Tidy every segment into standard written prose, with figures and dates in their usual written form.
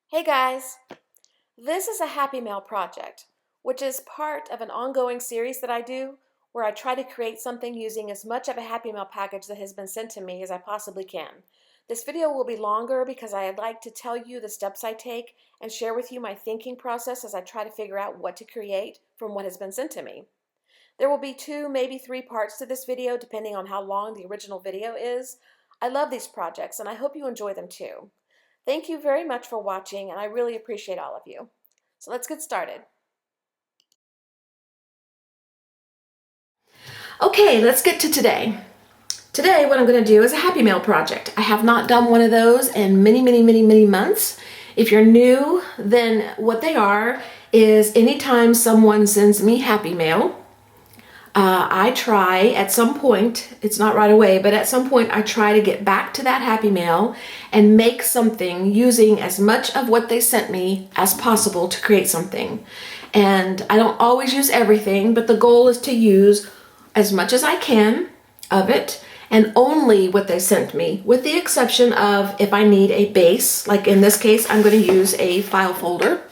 Hey guys, this is a Happy Mail project, which is part of an ongoing series that I do where I try to create something using as much of a Happy Mail package that has been sent to me as I possibly can. This video will be longer because I'd like to tell you the steps I take and share with you my thinking process as I try to figure out what to create from what has been sent to me. There will be 2, maybe 3 parts to this video depending on how long the original video is. I love these projects and I hope you enjoy them too. Thank you very much for watching, and I really appreciate all of you. So let's get started. Okay, let's get to today. Today, what I'm going to do is a Happy Mail project. I have not done one of those in many months. If you're new, then what they are is anytime someone sends me Happy Mail, I try at some point, it's not right away, but at some point I try to get back to that Happy Mail and make something using as much of what they sent me as possible to create something. And I don't always use everything, but the goal is to use as much as I can of it and only what they sent me, with the exception of if I need a base, like in this case, I'm going to use a file folder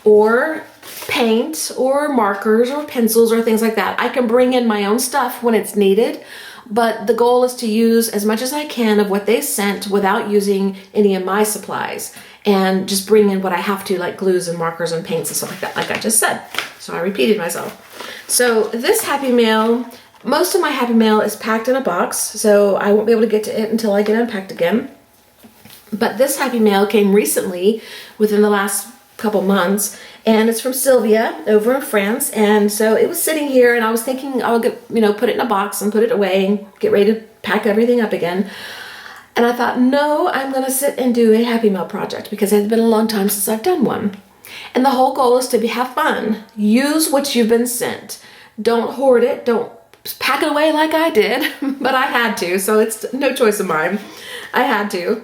or paint or markers or pencils or things like that. I can bring in my own stuff when it's needed, but the goal is to use as much as I can of what they sent without using any of my supplies and just bring in what I have to, like glues and markers and paints and stuff like that, like I just said. So I repeated myself. So this Happy Mail, most of my Happy Mail is packed in a box, so I won't be able to get to it until I get unpacked again. But this Happy Mail came recently, within the last couple months, and it's from Sylvia over in France. And so it was sitting here and I was thinking I'll get, put it in a box and put it away and get ready to pack everything up again. And I thought, no, I'm going to sit and do a Happy Mail project because it's been a long time since I've done one. And the whole goal is to have fun. Use what you've been sent. Don't hoard it. Don't pack it away like I did, but I had to, so it's no choice of mine. I had to.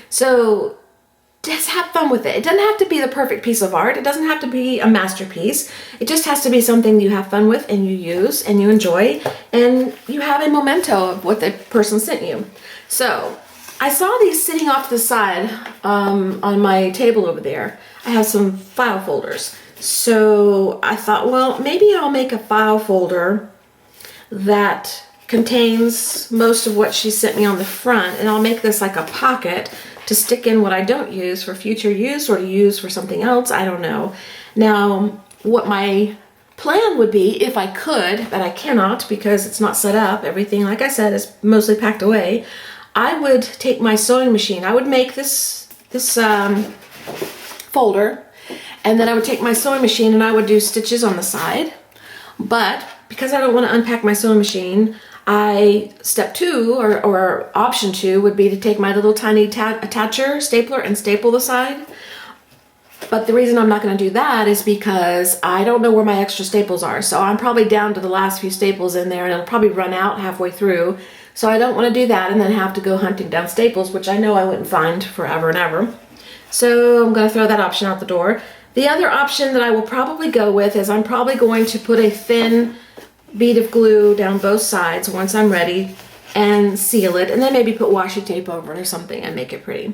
So just have fun with it. It doesn't have to be the perfect piece of art. It doesn't have to be a masterpiece. It just has to be something you have fun with and you use and you enjoy and you have a memento of what the person sent you. So I saw these sitting off to the side on my table over there. I have some file folders. So I thought, well, maybe I'll make a file folder that contains most of what she sent me on the front, and I'll make this like a pocket to stick in what I don't use for future use or to use for something else. I don't know. Now, what my plan would be, if I could, but I cannot because it's not set up, everything, like I said, is mostly packed away, I would take my sewing machine. I would make this folder, and then I would take my sewing machine and I would do stitches on the side. But because I don't want to unpack my sewing machine, step 2 or option 2 would be to take my little tiny attacher stapler and staple the side. But the reason I'm not going to do that is because I don't know where my extra staples are. So I'm probably down to the last few staples in there and it'll probably run out halfway through. So I don't want to do that and then have to go hunting down staples, which I know I wouldn't find forever and ever. So I'm going to throw that option out the door. The other option that I will probably go with is I'm probably going to put a thin bead of glue down both sides once I'm ready and seal it, and then maybe put washi tape over it or something and make it pretty.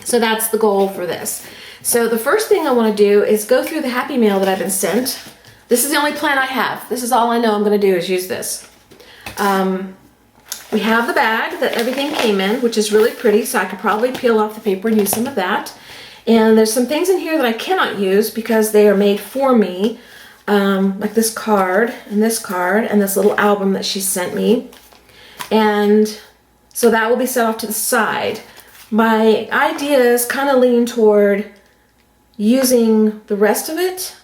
So that's the goal for this. So the first thing I want to do is go through the Happy Mail that I've been sent. This is the only plan I have. This is all I know I'm going to do is use this. We have the bag that everything came in, which is really pretty, so I could probably peel off the paper and use some of that. And there's some things in here that I cannot use because they are made for me, like this card and this little album that she sent me. And so that will be set off to the side. My ideas kind of lean toward using the rest of it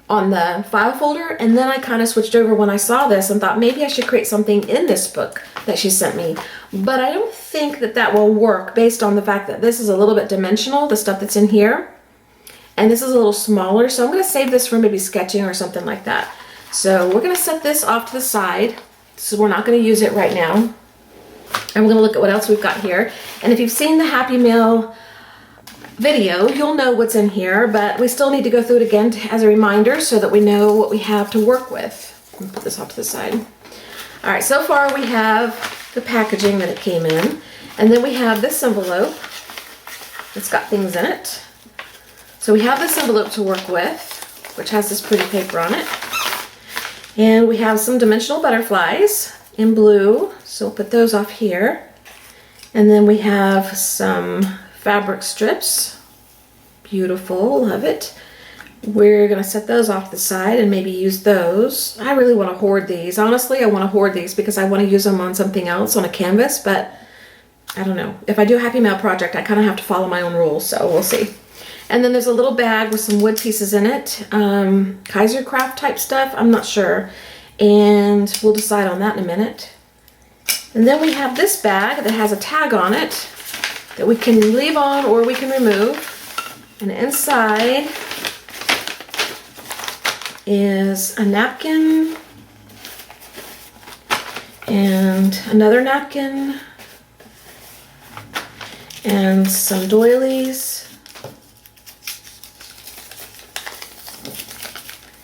on the file folder, and then I kind of switched over when I saw this and thought maybe I should create something in this book that she sent me. But I don't think that will work based on the fact that this is a little bit dimensional, the stuff that's in here, and this is a little smaller, so I'm going to save this for maybe sketching or something like that. So we're going to set this off to the side, so we're not going to use it right now. And we're going to look at what else we've got here. And if you've seen the Happy Mail video, you'll know what's in here, but we still need to go through it again as a reminder so that we know what we have to work with. I'll put this off to the side. All right, so far we have the packaging that it came in, And then we have this envelope. It's got things in it. So we have this envelope to work with, which has this pretty paper on it. And we have some dimensional butterflies in blue, so we'll put those off here. And then we have some fabric strips. Beautiful, love it. We're gonna set those off the side and maybe use those. I really wanna hoard these. Honestly, I wanna hoard these because I wanna use them on something else, on a canvas, but I don't know. If I do a Happy Mail project, I kind of have to follow my own rules, so we'll see. And then there's a little bag with some wood pieces in it. Kaiser craft type stuff, I'm not sure. And we'll decide on that in a minute. And then we have this bag that has a tag on it that we can leave on or we can remove. And inside is a napkin and another napkin and some doilies.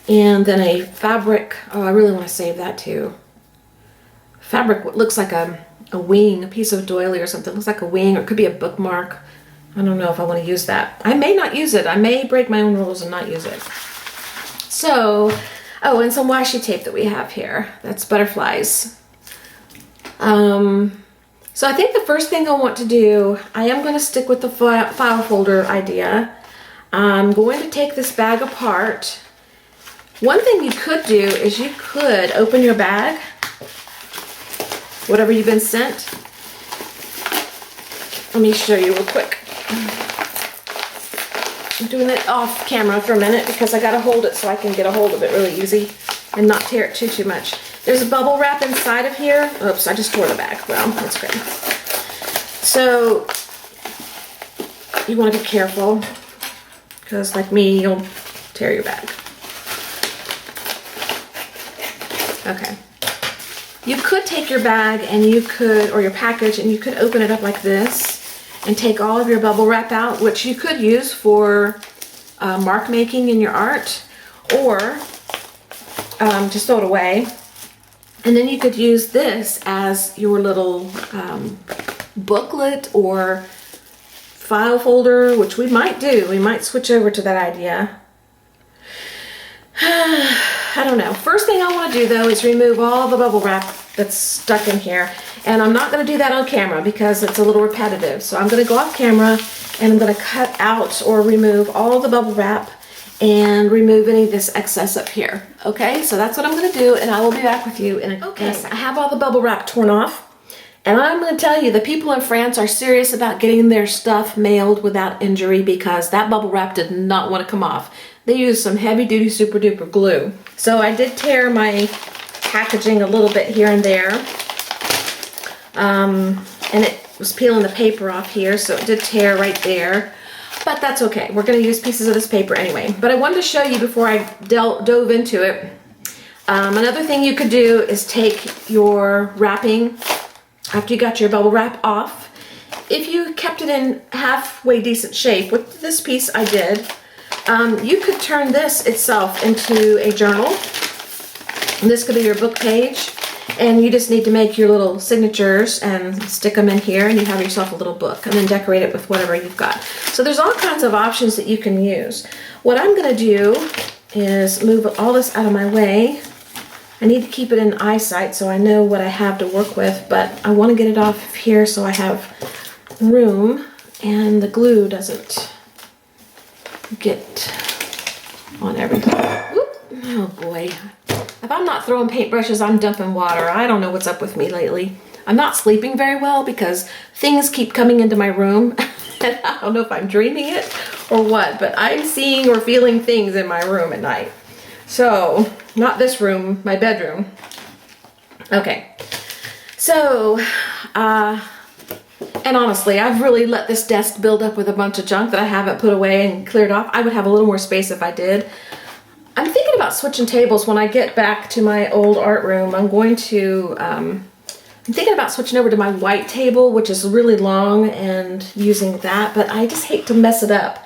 And then a fabric, oh, I really want to save that too. Fabric looks like a wing, a piece of doily or something. It looks like a wing, or it could be a bookmark. I don't know if I want to use that. I may not use it. I may break my own rules and not use it. So, oh, and some washi tape that we have here. That's butterflies. So I think the first thing I want to do, I am going to stick with the file folder idea. I'm going to take this bag apart. One thing you could do is you could open your bag, whatever you've been sent. Let me show you real quick. I'm doing it off camera for a minute because I gotta hold it so I can get a hold of it really easy and not tear it too much. There's a bubble wrap inside of here. Oops, I just tore the bag. Well, that's great. So you want to be careful because, like me, you'll tear your bag. Okay. You could take your bag and you could, or your package, and you could open it up like this and take all of your bubble wrap out, which you could use for mark making in your art, or just throw it away. And then you could use this as your little booklet or file folder, which we might do. We might switch over to that idea. I don't know. First thing I want to do though is remove all the bubble wrap that's stuck in here. And I'm not going to do that on camera because it's a little repetitive. So I'm going to go off camera and I'm going to cut out or remove all the bubble wrap and remove any of this excess up here. Okay, so that's what I'm going to do, and I will be back with you in a second. I have all the bubble wrap torn off, and I'm going to tell you the people in France are serious about getting their stuff mailed without injury because that bubble wrap did not want to come off. They used some heavy duty super duper glue. So I did tear my packaging a little bit here and there, and it was peeling the paper off here, so it did tear right there. But that's okay. We're going to use pieces of this paper anyway. But I wanted to show you before I dove into it. Another thing you could do is take your wrapping after you got your bubble wrap off. If you kept it in halfway decent shape, with this piece I did, you could turn this itself into a journal. And this could be your book page. And you just need to make your little signatures and stick them in here, and you have yourself a little book, and then decorate it with whatever you've got. So there's all kinds of options that you can use. What I'm going to do is move all this out of my way. I need to keep it in eyesight so I know what I have to work with, but I want to get it off of here so I have room and the glue doesn't get on everything. Oop. Oh boy. If I'm not throwing paintbrushes, I'm dumping water. I don't know what's up with me lately. I'm not sleeping very well because things keep coming into my room. And I don't know if I'm dreaming it or what, but I'm seeing or feeling things in my room at night. So, not this room, my bedroom. Okay. So, and honestly, I've really let this desk build up with a bunch of junk that I haven't put away and cleared off. I would have a little more space if I did. I'm thinking about switching tables when I get back to my old art room. I'm thinking about switching over to my white table, which is really long, and using that, but I just hate to mess it up.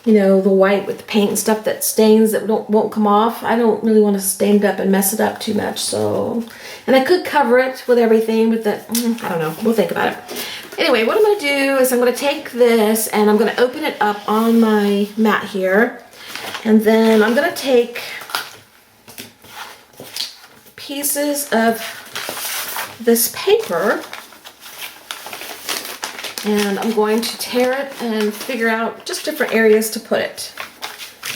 You know, the white with the paint and stuff that stains that won't come off. I don't really want to stain it up and mess it up too much, so. And I could cover it with everything, but I don't know. We'll think about it. Anyway, what I'm going to do is I'm going to take this and I'm going to open it up on my mat here. And then I'm going to take pieces of this paper and I'm going to tear it and figure out just different areas to put it.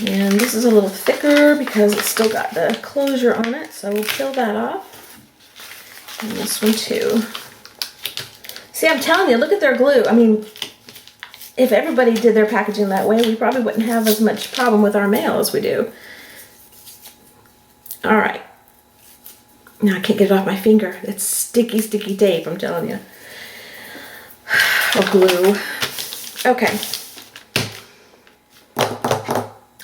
And this is a little thicker because it's still got the closure on it, so we'll peel that off. And this one too. See, I'm telling you, look at their glue. I mean, if everybody did their packaging that way, we probably wouldn't have as much problem with our mail as we do. All right. Now I can't get it off my finger. It's sticky, sticky tape, I'm telling you. Or glue. Okay.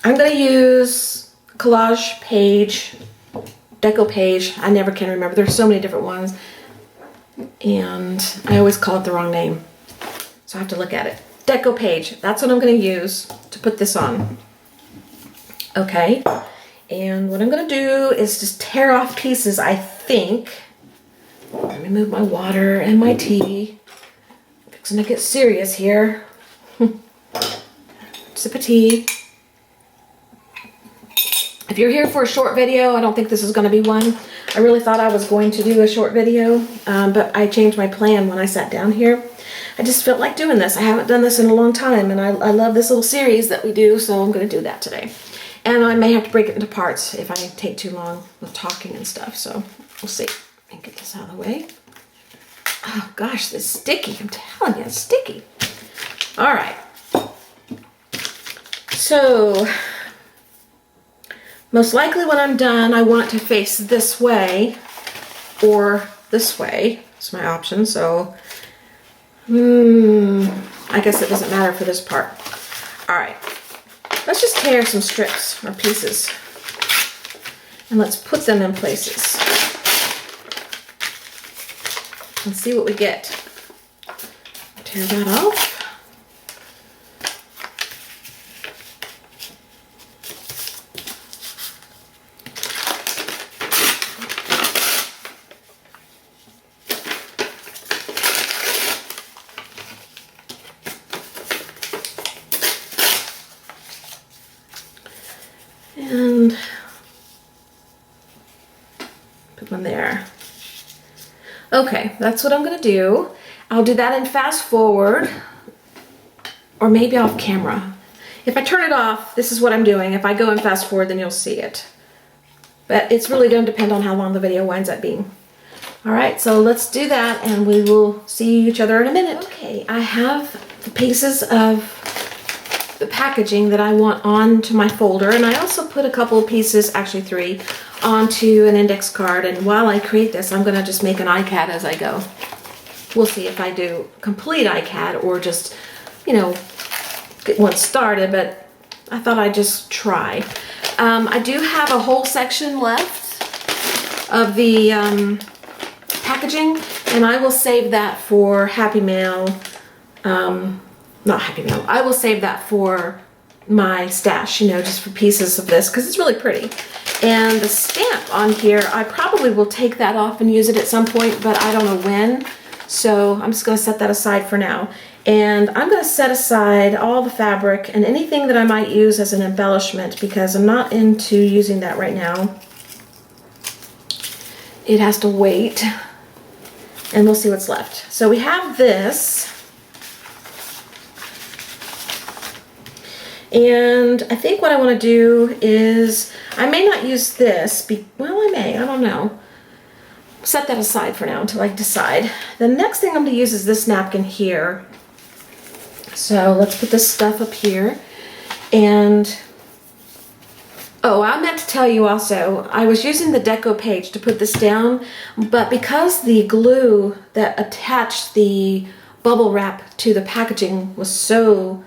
I'm going to use collage page, deco page. I never can remember. There's so many different ones. And I always call it the wrong name. So I have to look at it. Deco page. That's what I'm going to use to put this on. Okay. And what I'm going to do is just tear off pieces, I think. Let me move my water and my tea. I'm fixing to get serious here. Sip of tea. If you're here for a short video, I don't think this is going to be one. I really thought I was going to do a short video, but I changed my plan when I sat down here. I just felt like doing this. I haven't done this in a long time, and I love this little series that we do, so I'm going to do that today. And I may have to break it into parts if I take too long with talking and stuff, so we'll see. Let me get this out of the way. Oh gosh, this is sticky. I'm telling you, it's sticky. All right. So, most likely when I'm done, I want it to face this way or this way. It's my option, so I guess it doesn't matter for this part. All right, let's just tear some strips or pieces and let's put them in places and see what we get. Tear that off. And put one there. Okay, that's what I'm going to do. I'll do that in fast forward, or maybe off camera. If I turn it off, this is what I'm doing. If I go in fast forward, then you'll see it. But it's really going to depend on how long the video winds up being. All right, so let's do that, and we will see each other in a minute. Okay, I have the pieces of the packaging that I want onto my folder, and I also put a couple of pieces, actually 3, onto an index card. And while I create this, I'm going to just make an ICAD as I go. We'll see if I do complete ICAD or just, you know, get one started, but I thought I'd just try. I do have a whole section left of the packaging, and I will save that for Happy Mail. Not Happy Mail. I will save that for my stash, you know, just for pieces of this, because it's really pretty. And the stamp on here, I probably will take that off and use it at some point, but I don't know when. So I'm just going to set that aside for now. And I'm going to set aside all the fabric and anything that I might use as an embellishment, because I'm not into using that right now. It has to wait. And we'll see what's left. So we have this. And I think what I want to do is, I may not use this, well I may, I don't know. Set that aside for now until I decide. The next thing I'm going to use is this napkin here. So let's put this stuff up here. And, oh, I meant to tell you also, I was using the deco page to put this down, but because the glue that attached the bubble wrap to the packaging was so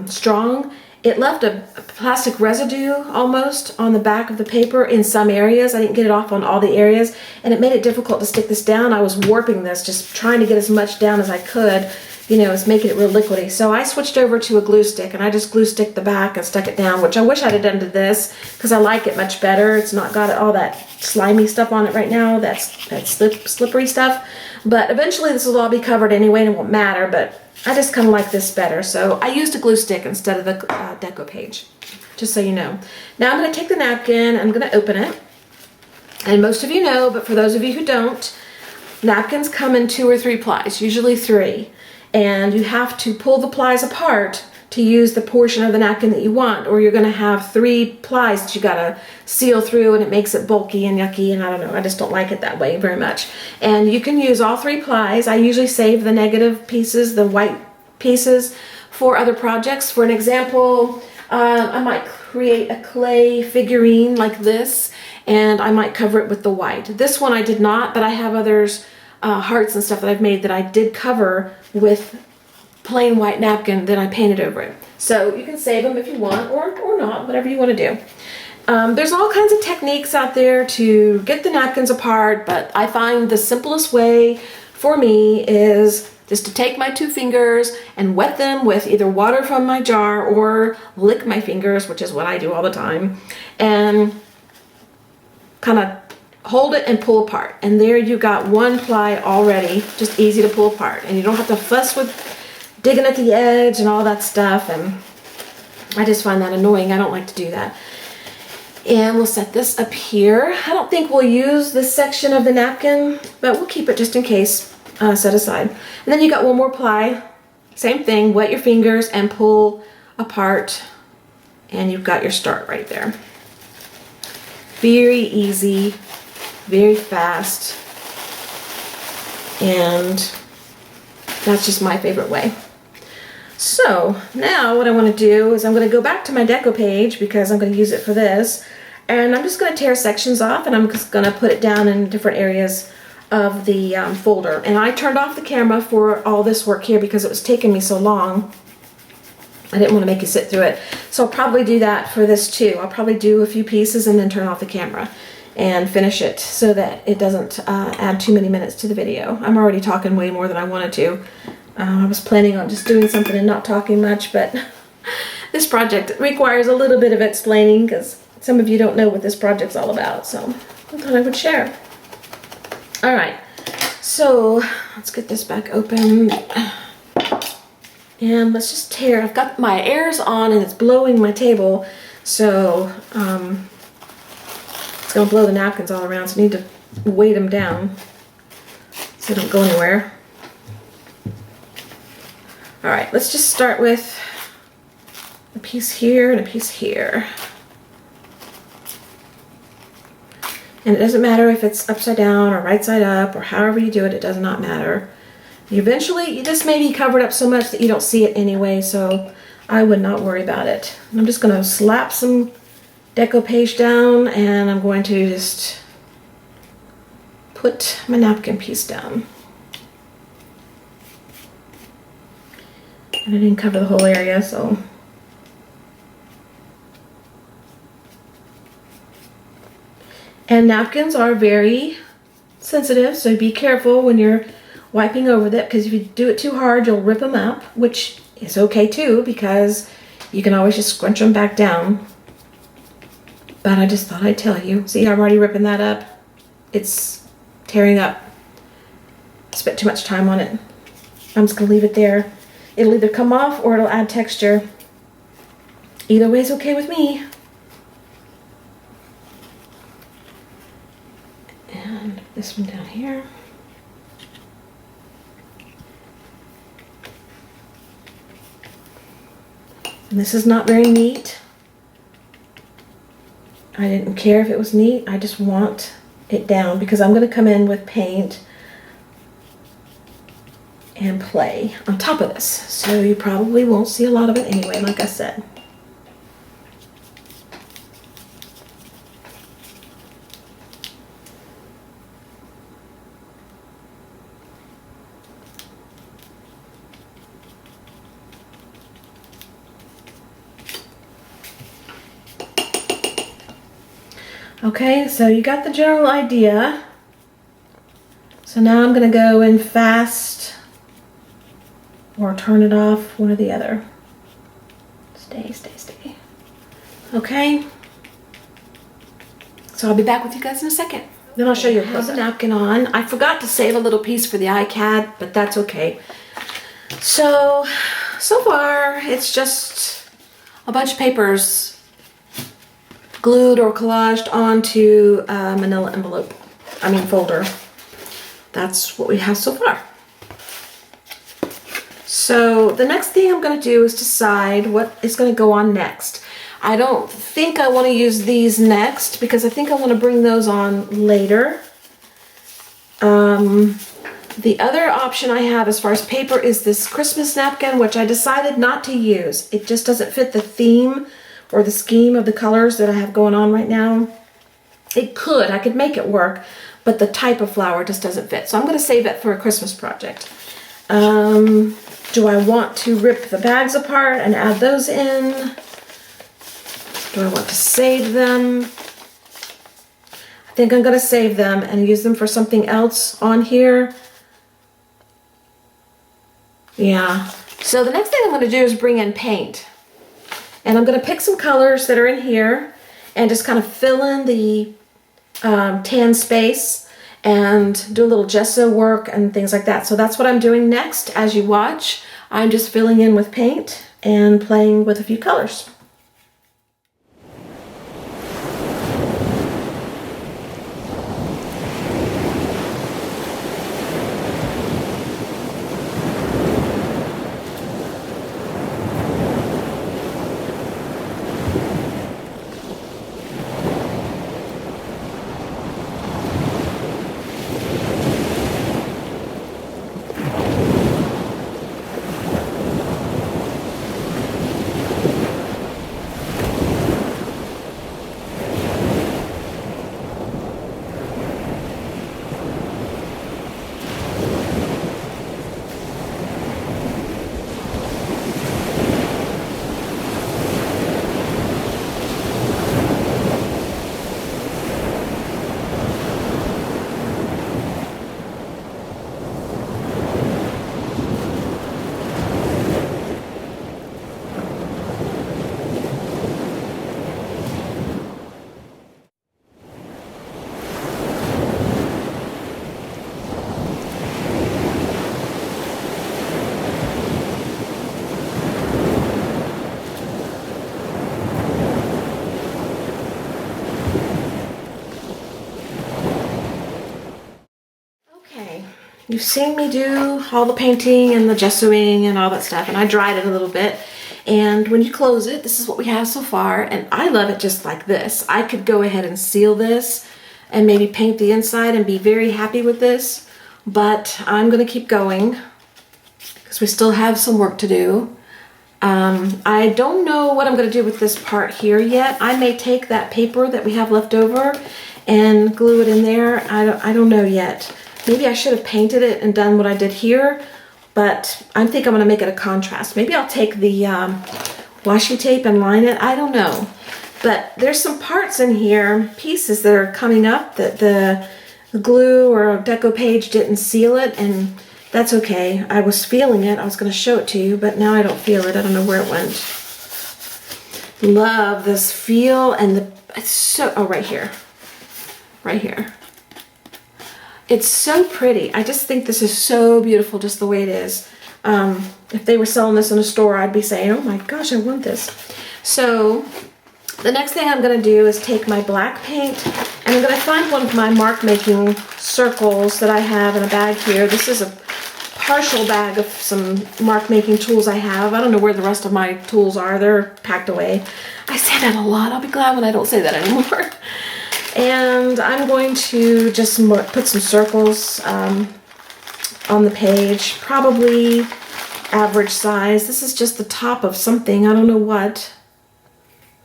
strong, it left a plastic residue almost on the back of the paper in some areas. I didn't get it off on all the areas, and it made it difficult to stick this down. I was warping this, just trying to get as much down as I could, you know, it's making it real liquidy. So I switched over to a glue stick, and I just glue sticked the back and stuck it down, which I wish I'd have done to this, because I like it much better. It's not got all that slimy stuff on it right now, that's slippery stuff. But eventually this will all be covered anyway and it won't matter, but I just kind of like this better. So I used a glue stick instead of the deco page, just so you know. Now I'm going to take the napkin, I'm going to open it. And most of you know, but for those of you who don't, napkins come in 2 or 3 plies, usually 3. And you have to pull the plies apart to use the portion of the napkin that you want, or you're going to have 3 plies that you got to seal through, and it makes it bulky and yucky, and I don't know, I just don't like it that way very much. And you can use all 3 plies. I usually save the negative pieces, the white pieces, for other projects. For an example, I might create a clay figurine like this, and I might cover it with the white. This one I did not, but I have others, hearts and stuff that I've made that I did cover with plain white napkin that I painted over it. So you can save them if you want, or not, whatever you want to do. There's all kinds of techniques out there to get the napkins apart, but I find the simplest way for me is just to take my 2 fingers and wet them with either water from my jar or lick my fingers, which is what I do all the time, and kind of hold it and pull apart. And there you got 1 ply already, just easy to pull apart. And you don't have to fuss with digging at the edge and all that stuff. And I just find that annoying. I don't like to do that. And we'll set this up here. I don't think we'll use this section of the napkin, but we'll keep it just in case, set aside. And then you got 1 more ply. Same thing, wet your fingers and pull apart. And you've got your start right there. Very easy, very fast, and that's just my favorite way. So now what I want to do is I'm going to go back to my deco page because I'm going to use it for this, and I'm just going to tear sections off, and I'm just going to put it down in different areas of the folder. And I turned off the camera for all this work here because it was taking me so long. I didn't want to make you sit through it. So I'll probably do that for this too. I'll probably do a few pieces and then turn off the camera and finish it so that it doesn't add too many minutes to the video. I'm already talking way more than I wanted to. I was planning on just doing something and not talking much, but this project requires a little bit of explaining because some of you don't know what this project's all about, so I thought I would share. All right, so let's get this back open. And let's just tear. I've got my airs on and it's blowing my table, so it's going to blow the napkins all around, so I need to weight them down so they don't go anywhere. All right, let's just start with a piece here and a piece here. And it doesn't matter if it's upside down or right side up or however you do it, it does not matter. Eventually, this may be covered up so much that you don't see it anyway, so I would not worry about it. I'm just going to slap some deco page down, and I'm going to just put my napkin piece down. And I didn't cover the whole area, so. And napkins are very sensitive, so be careful when you're wiping over that, because if you do it too hard, you'll rip them up, which is okay too, because you can always just scrunch them back down. But I just thought I'd tell you. See, I'm already ripping that up. It's tearing up. Spent too much time on it. I'm just gonna leave it there. It'll either come off or it'll add texture. Either way is okay with me. And this one down here. And this is not very neat. I didn't care if it was neat. I just want it down because I'm going to come in with paint and play on top of this. So you probably won't see a lot of it anyway, like I said. Okay, so you got the general idea. So now I'm going to go in fast or turn it off, one or the other. Stay. Okay. So I'll be back with you guys in a second. Then I'll show you a close-up. I have the napkin on. I forgot to save a little piece for the ICAD, but that's okay. So far, it's just a bunch of papers glued or collaged onto a manila envelope. Folder. That's what we have so far. So the next thing I'm going to do is decide what is going to go on next. I don't think I want to use these next because I think I want to bring those on later. The other option I have as far as paper is this Christmas napkin, which I decided not to use. It just doesn't fit the theme or the scheme of the colors that I have going on right now. I could make it work, but the type of flower just doesn't fit. So I'm going to save it for a Christmas project. Do I want to rip the bags apart and add those in? Do I want to save them? I think I'm going to save them and use them for something else on here. Yeah. So the next thing I'm going to do is bring in paint. And I'm going to pick some colors that are in here and just kind of fill in the tan space and do a little gesso work and things like that. So that's what I'm doing next. As you watch, I'm just filling in with paint and playing with a few colors. You've seen me do all the painting and the gessoing and all that stuff, and I dried it a little bit. And when you close it, this is what we have so far, and I love it just like this. I could go ahead and seal this and maybe paint the inside and be very happy with this, but I'm gonna keep going because we still have some work to do. I don't know what I'm gonna do with this part here yet. I may take that paper that we have left over and glue it in there. I don't know yet. Maybe I should have painted it and done what I did here, but I think I'm going to make it a contrast. Maybe I'll take the washi tape and line it. I don't know. But there's some parts in here, pieces that are coming up that the glue or deco page didn't seal it, and that's okay. I was feeling it. I was going to show it to you, but now I don't feel it. I don't know where it went. Love this feel and it's so, oh, right here. Right here. It's so pretty. I just think this is so beautiful just the way it is. If they were selling this in a store, I'd be saying, oh my gosh, I want this. So the next thing I'm going to do is take my black paint and I'm going to find one of my mark making circles that I have in a bag here. This is a partial bag of some mark making tools I have. I don't know where the rest of my tools are. They're packed away. I say that a lot. I'll be glad when I don't say that anymore. And I'm going to just put some circles on the page, probably average size. This is just the top of something, I don't know what.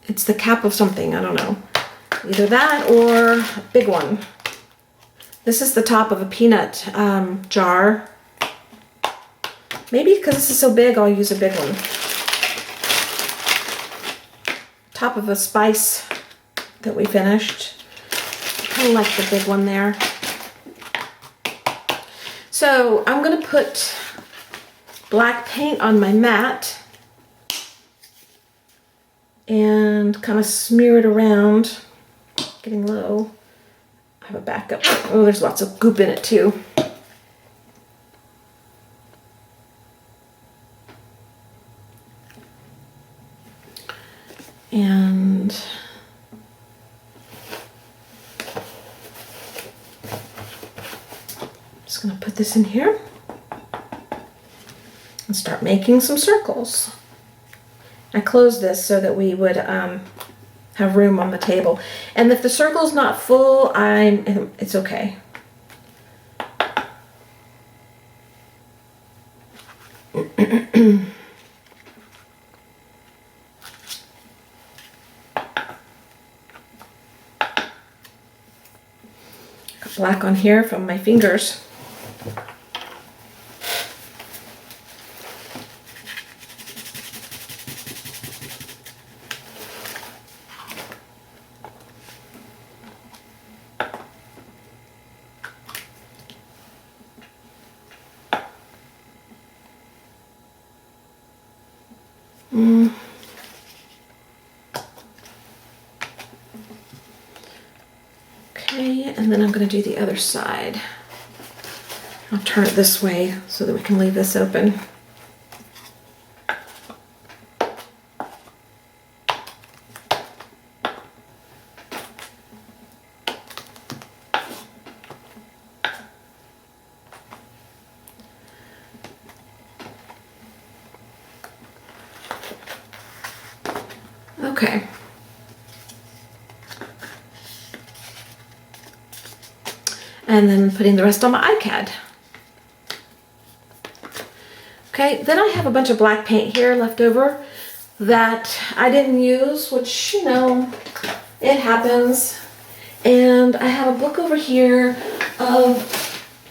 It's the cap of something, I don't know. Either that or a big one. This is the top of a peanut jar. Maybe because this is so big, I'll use a big one. Top of a spice that we finished. I like the big one there. So I'm going to put black paint on my mat and kind of smear it around, getting low. I have a backup. Oh, there's lots of goop in it too. And just gonna put this in here and start making some circles. I closed this so that we would have room on the table. And if the circle's not full, it's okay. Got black on here from my fingers. Okay, and then I'm going to do the other side. I'll turn it this way so that we can leave this open. Okay. And then putting the rest on my ICAD. Okay, then I have a bunch of black paint here left over that I didn't use, which, you know, it happens. And I have a book over here of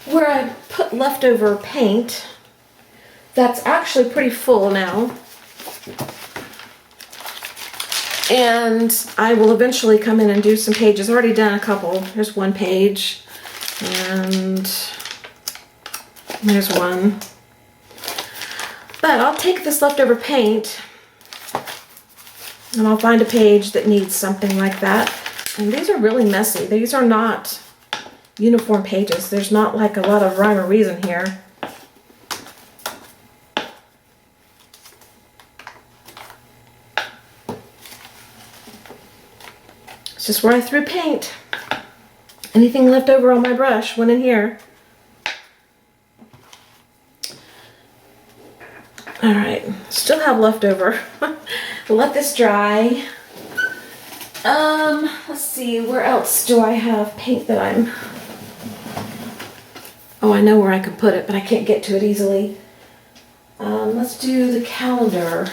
where I put leftover paint that's actually pretty full now. And I will eventually come in and do some pages. I've already done a couple. Here's one page. And there's one. But I'll take this leftover paint and I'll find a page that needs something like that. And these are really messy. These are not uniform pages. There's not like a lot of rhyme or reason here. It's just where I threw paint. Anything left over on my brush went in here. All right, still have leftover. Let this dry. Let's see, where else do I have paint that I'm... Oh, I know where I can put it, but I can't get to it easily. Let's do the calendar.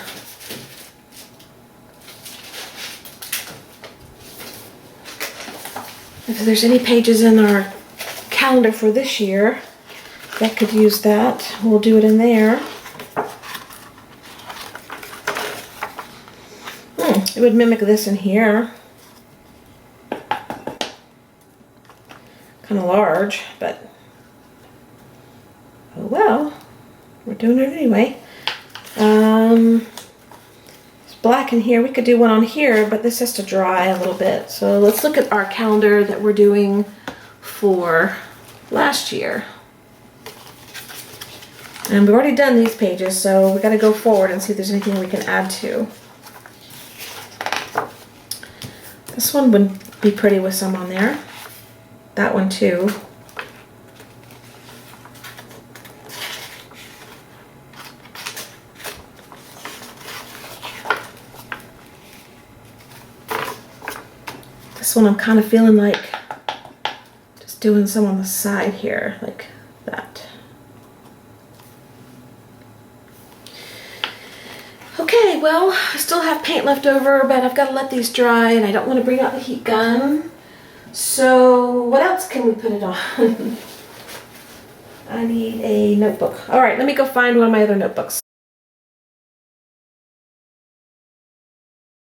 If there's any pages in our calendar for this year that could use that, we'll do it in there. It would mimic this in here. Kind of large, but oh well, we're doing it anyway. Black in here. We could do one on here, but this has to dry a little bit. So let's look at our calendar that we're doing for last year. And we've already done these pages, so we got to go forward and see if there's anything we can add to. This one would be pretty with some on there. That one too. This one I'm kind of feeling like just doing some on the side here, like that. Okay, well, I still have paint left over, but I've got to let these dry, and I don't want to bring out the heat gun. So what else can we put it on? I need a notebook. All right, let me go find one of my other notebooks.